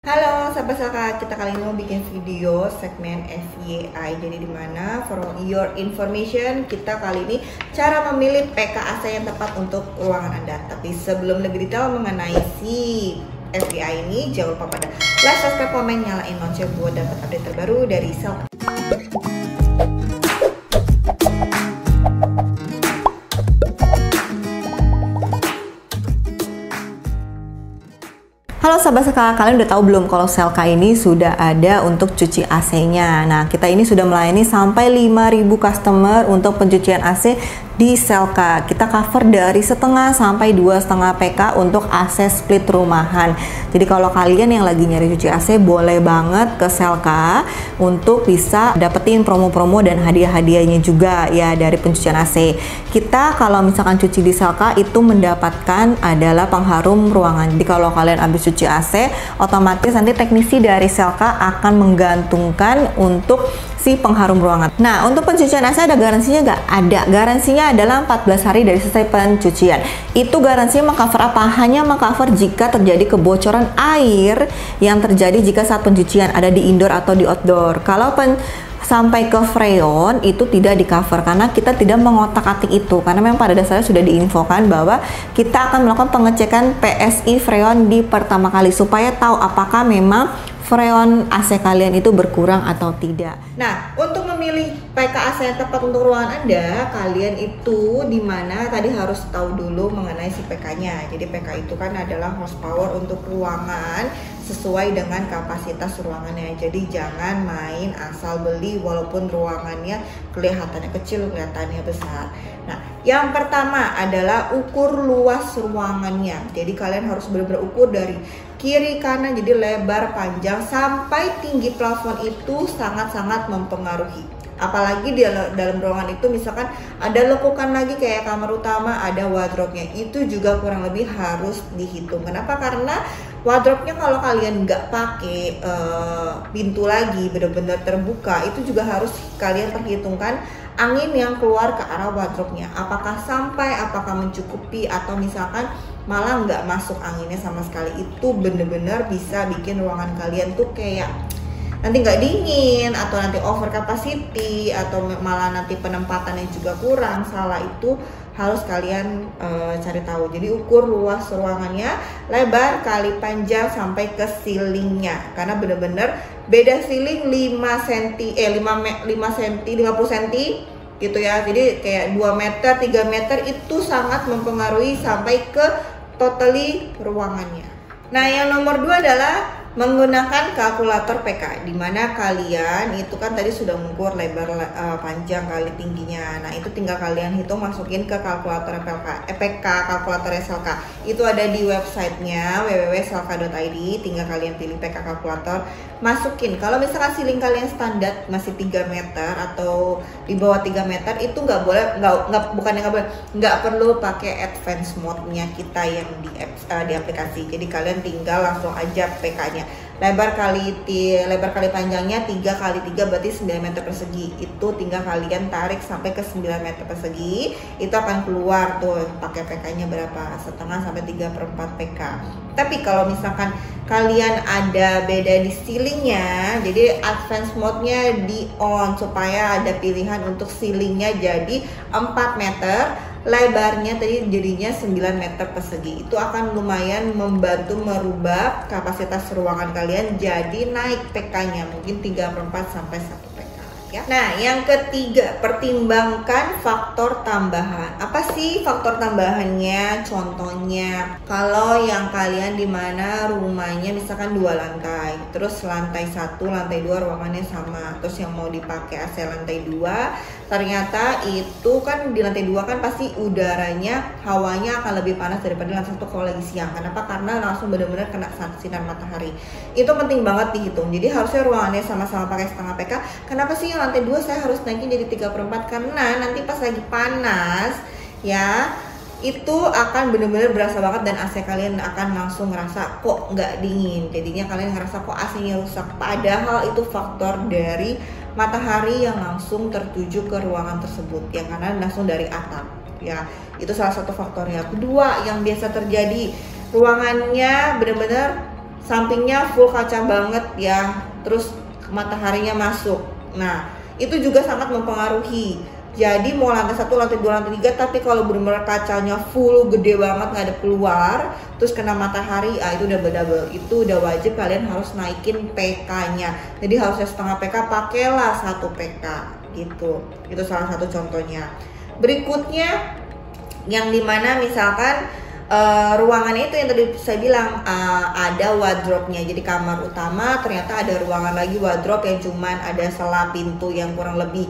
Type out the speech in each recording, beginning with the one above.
Halo sahabat Selka, kita kali ini mau bikin video segmen FYI. Jadi dimana for your information, kita kali ini cara memilih PKAC yang tepat untuk ruangan Anda. Tapi sebelum lebih detail mengenai si FYI ini, jangan lupa pada like, subscribe, komen, nyalain lonceng buat dapat update terbaru dari Selka. Halo sahabat Selka, kalian udah tahu belum kalau Selka ini sudah ada untuk cuci AC-nya. Nah, kita ini sudah melayani sampai 5.000 customer untuk pencucian AC di Selka. Kita cover dari setengah sampai 2,5 PK untuk AC split rumahan. Jadi kalau kalian yang lagi nyari cuci AC, boleh banget ke Selka untuk bisa dapetin promo-promo dan hadiah-hadiahnya juga ya dari pencucian AC. Kita kalau misalkan cuci di Selka itu mendapatkan adalah pengharum ruangan. Jadi kalau kalian habis cuci AC, otomatis nanti teknisi dari Selka akan menggantungkan untuk si pengharum ruangan. Nah, untuk pencucian AC ada garansinya nggak? Ada. Garansinya adalah 14 hari dari selesai pencucian. Itu garansinya mengcover apa? Hanya mengcover jika terjadi kebocoran air yang terjadi jika saat pencucian ada di indoor atau di outdoor. Kalau sampai ke freon itu tidak di cover karena kita tidak mengotak-atik itu, karena memang pada dasarnya sudah diinfokan bahwa kita akan melakukan pengecekan PSI freon di pertama kali supaya tahu apakah memang freon AC kalian itu berkurang atau tidak. Nah, untuk memilih PKAC yang tepat untuk ruangan Anda, kalian itu dimana tadi harus tahu dulu mengenai si PK-nya. Jadi PK itu kan adalah horsepower untuk ruangan sesuai dengan kapasitas ruangannya. Jadi jangan main asal beli walaupun ruangannya kelihatannya kecil, kelihatannya besar. Nah, yang pertama adalah ukur luas ruangannya. Jadi kalian harus benar-benar ukur dari kiri kanan, jadi lebar, panjang sampai tinggi plafon itu sangat-sangat mempengaruhi. Apalagi di dalam ruangan itu misalkan ada lekukan lagi kayak kamar utama, ada wardrobe-nya, itu juga kurang lebih harus dihitung. Kenapa? Karena wardrobe-nya kalau kalian nggak pakai pintu lagi benar-benar terbuka, itu juga harus kalian perhitungkan angin yang keluar ke arah wardrobe-nya. Apakah sampai, apakah mencukupi, atau misalkan malah nggak masuk anginnya sama sekali. Itu bener-bener bisa bikin ruangan kalian tuh kayak nanti nggak dingin, atau nanti over capacity, atau malah nanti penempatannya juga kurang. Salah itu harus kalian cari tahu. Jadi ukur luas ruangannya, lebar kali panjang sampai ke ceilingnya, karena bener-bener beda ceiling 5 cm 50 cm gitu ya. Jadi kayak 2 meter 3 meter itu sangat mempengaruhi sampai ke totally ruangannya. Nah, yang nomor 2 adalah menggunakan kalkulator PK, dimana kalian itu kan tadi sudah mengukur lebar, panjang kali tingginya. Nah, itu tinggal kalian hitung, masukin ke kalkulator PK, kalkulator Selka. Itu ada di websitenya www.selka.id. Tinggal kalian pilih PK kalkulator, masukin. Kalau misalkan ceiling kalian standar masih 3 meter atau di bawah 3 meter, itu nggak boleh, nggak perlu pakai advance mode-nya kita yang di aplikasi. Jadi kalian tinggal langsung aja PK-nya. Lebar kali panjangnya 3 kali 3 berarti 9 meter persegi. Itu tinggal kalian tarik sampai ke 9 meter persegi. Itu akan keluar tuh pakai PK-nya berapa, setengah sampai 3/4 PK. Tapi kalau misalkan kalian ada beda di ceilingnya, jadi advance mode-nya di on supaya ada pilihan untuk ceilingnya jadi 4 meter, lebarnya tadi jadinya 9 meter persegi. Itu akan lumayan membantu merubah kapasitas ruangan kalian jadi naik PK-nya mungkin 3/4 sampai 1 PK ya. Nah, yang ketiga, pertimbangkan faktor tambahan. Apa sih faktor tambahannya? Contohnya, kalau yang kalian dimana rumahnya misalkan 2 lantai, terus lantai 1, lantai 2 ruangannya sama, terus yang mau dipakai AC lantai 2, ternyata itu kan di lantai 2 kan pasti udaranya, hawanya akan lebih panas daripada lantai 1 kalau lagi siang. Kenapa? Karena langsung benar-benar kena sinar matahari. Itu penting banget dihitung. Jadi harusnya ruangannya sama-sama pakai setengah PK. Kenapa sih yang lantai 2 saya harus naikin jadi 3/4? Karena nanti pas lagi panas ya, itu akan benar-benar berasa banget dan AC kalian akan langsung ngerasa kok nggak dingin. Jadinya kalian ngerasa kok AC-nya rusak. Padahal itu faktor dari matahari yang langsung tertuju ke ruangan tersebut, yang karena langsung dari atap ya. Itu salah satu faktornya. Kedua yang biasa terjadi, ruangannya benar-benar sampingnya full kaca banget ya, terus mataharinya masuk. Nah itu juga sangat mempengaruhi. Jadi mau lantai 1, lantai 2, lantai 3, tapi kalau benar-benar kacanya full gede banget nggak ada keluar, terus kena matahari, itu udah double. Itu udah wajib kalian harus naikin PK-nya. Jadi harusnya setengah PK, pakailah 1 PK gitu. Itu salah satu contohnya. Berikutnya yang dimana misalkan ruangan itu yang tadi saya bilang ada wardrobe-nya. Jadi kamar utama ternyata ada ruangan lagi wardrobe yang cuman ada sela pintu yang kurang lebih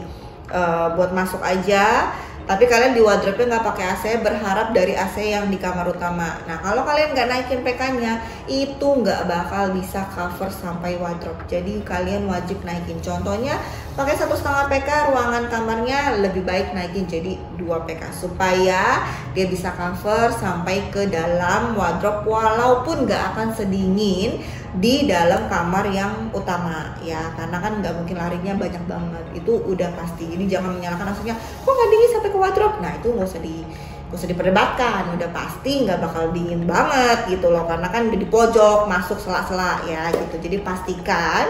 buat masuk aja, tapi kalian di wardrobe-nya nggak pakai AC, berharap dari AC yang di kamar utama. Nah kalau kalian nggak naikin PK-nya, itu nggak bakal bisa cover sampai wardrobe. Jadi kalian wajib naikin. Contohnya pakai 1,5 PK, ruangan kamarnya lebih baik naikin jadi 2 PK supaya dia bisa cover sampai ke dalam wardrobe, walaupun nggak akan sedingin di dalam kamar yang utama ya, karena kan nggak mungkin larinya banyak banget, itu udah pasti. Jadi jangan menyalahkan maksudnya kok nggak dingin sampai ke wardrobe. Nah itu nggak usah diperdebatkan, udah pasti nggak bakal dingin banget gitu loh, karena kan udah di pojok masuk sela-sela ya gitu. Jadi pastikan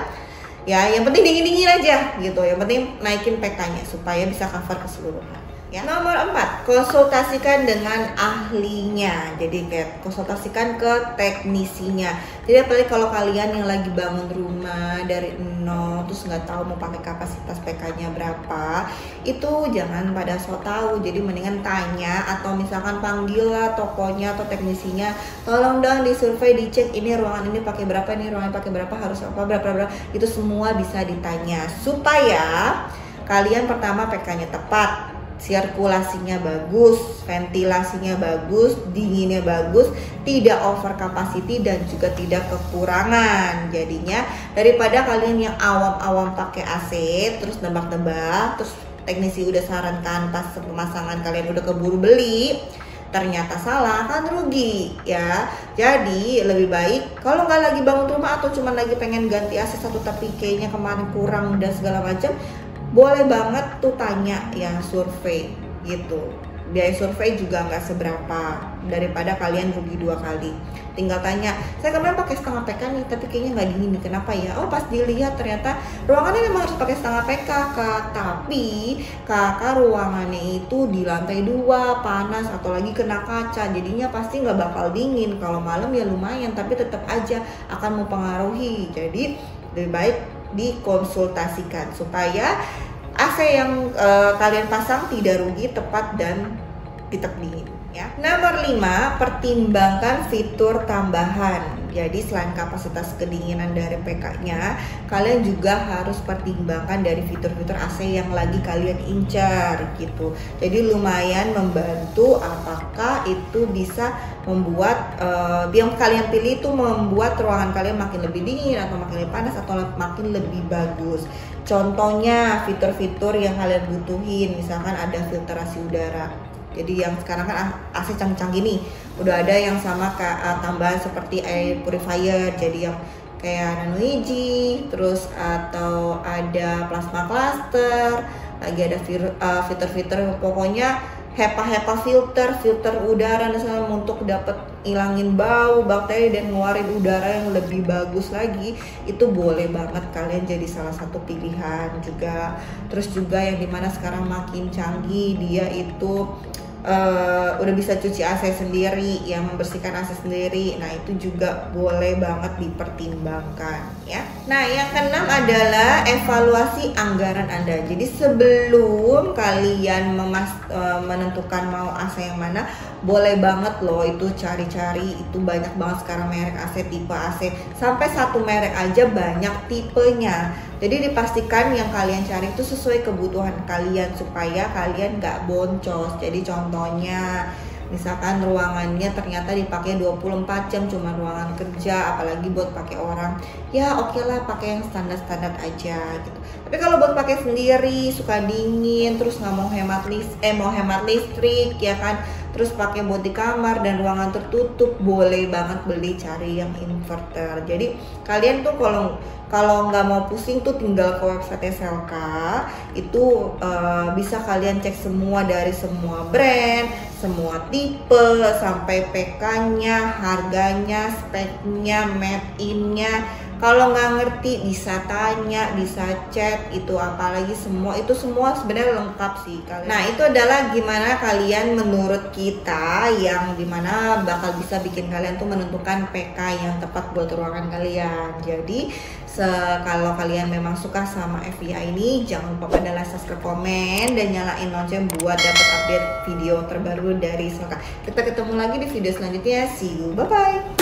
ya, yang penting dingin aja gitu, yang penting naikin PK-nya supaya bisa cover keseluruhan ya. Nomor 4, konsultasikan dengan ahlinya. Jadi kayak konsultasikan ke teknisinya. Jadi apalagi kalau kalian yang lagi bangun rumah dari nol terus nggak tahu mau pakai kapasitas PK-nya berapa, itu jangan pada so tahu. Jadi mendingan tanya atau misalkan panggil lah tokonya atau teknisinya, tolong dong disurvei, dicek ini ruangan ini pakai berapa, ini ruangan pakai berapa, harus apa berapa. Itu semua bisa ditanya supaya kalian pertama PK-nya tepat, sirkulasinya bagus, ventilasinya bagus, dinginnya bagus, tidak over capacity dan juga tidak kekurangan. Jadinya daripada kalian yang awam-awam pakai AC terus nebak-nebak, terus teknisi udah sarankan pas pemasangan kalian udah keburu beli, ternyata salah, kan rugi ya. Jadi lebih baik kalau nggak lagi bangun rumah atau cuma lagi pengen ganti AC satu tapi kayaknya kemarin kurang dan segala macam, boleh banget tuh tanya yang survei gitu. Biaya survei juga nggak seberapa, daripada kalian rugi 2 kali. Tinggal tanya, saya kemarin pakai setengah PK nih tapi kayaknya nggak dingin nih, kenapa ya? Oh pas dilihat ternyata ruangannya memang harus pakai setengah PK kak, tapi kakak ruangannya itu di lantai 2 panas atau lagi kena kaca, jadinya pasti nggak bakal dingin. Kalau malam ya lumayan, tapi tetap aja akan mempengaruhi. Jadi lebih baik dikonsultasikan supaya AC yang kalian pasang tidak rugi, tepat dan tetap dingin ya. Nomor 5, pertimbangkan fitur tambahan. Jadi selain kapasitas kedinginan dari PK-nya, kalian juga harus pertimbangkan dari fitur-fitur AC yang lagi kalian incar gitu. Jadi lumayan membantu apakah itu bisa membuat yang kalian pilih itu membuat ruangan kalian makin lebih dingin atau makin lebih panas atau makin lebih bagus. Contohnya fitur-fitur yang kalian butuhin, misalkan ada filtrasi udara. Jadi yang sekarang kan AC canggih-canggih nih, udah ada yang sama tambahan seperti air purifier, jadi yang kayak nano hiji, terus atau ada plasma cluster, lagi ada fitur-fitur pokoknya HEPA filter udara misalnya untuk dapat ilangin bau, bakteri dan ngeluarin udara yang lebih bagus lagi. Itu boleh banget kalian jadi salah satu pilihan juga. Terus juga yang dimana sekarang makin canggih, dia itu udah bisa cuci AC sendiri, yang membersihkan AC sendiri. Nah itu juga boleh banget dipertimbangkan ya. Nah yang keenam adalah evaluasi anggaran Anda. Jadi sebelum kalian menentukan mau AC yang mana, boleh banget loh itu cari-cari. Itu banyak banget sekarang merek AC, tipe AC, sampai 1 merek aja banyak tipenya. Jadi dipastikan yang kalian cari itu sesuai kebutuhan kalian supaya kalian nggak boncos. Jadi contohnya misalkan ruangannya ternyata dipakai 24 jam cuma ruangan kerja, apalagi buat pakai orang, ya oke lah pakai yang standar-standar aja gitu. Tapi kalau buat pakai sendiri suka dingin, terus nggak mau hemat listrik ya kan, terus pakai buat di kamar dan ruangan tertutup, boleh banget beli, cari yang inverter. Jadi kalian tuh kalau nggak mau pusing tuh tinggal ke website Selka, itu bisa kalian cek semua dari semua brand, semua tipe, sampai PK-nya, harganya, speknya, made in-nya. Kalau nggak ngerti bisa tanya, bisa chat, itu apalagi itu semua sebenarnya lengkap sih kalian. Nah itu adalah gimana kalian menurut kita, yang dimana bakal bisa bikin kalian tuh menentukan PK yang tepat buat ruangan kalian. Jadi kalau kalian memang suka sama FVI ini, jangan lupa pada like, subscribe, komen, dan nyalain lonceng buat dapat update video terbaru dari Selka. Kita ketemu lagi di video selanjutnya. See you, bye bye.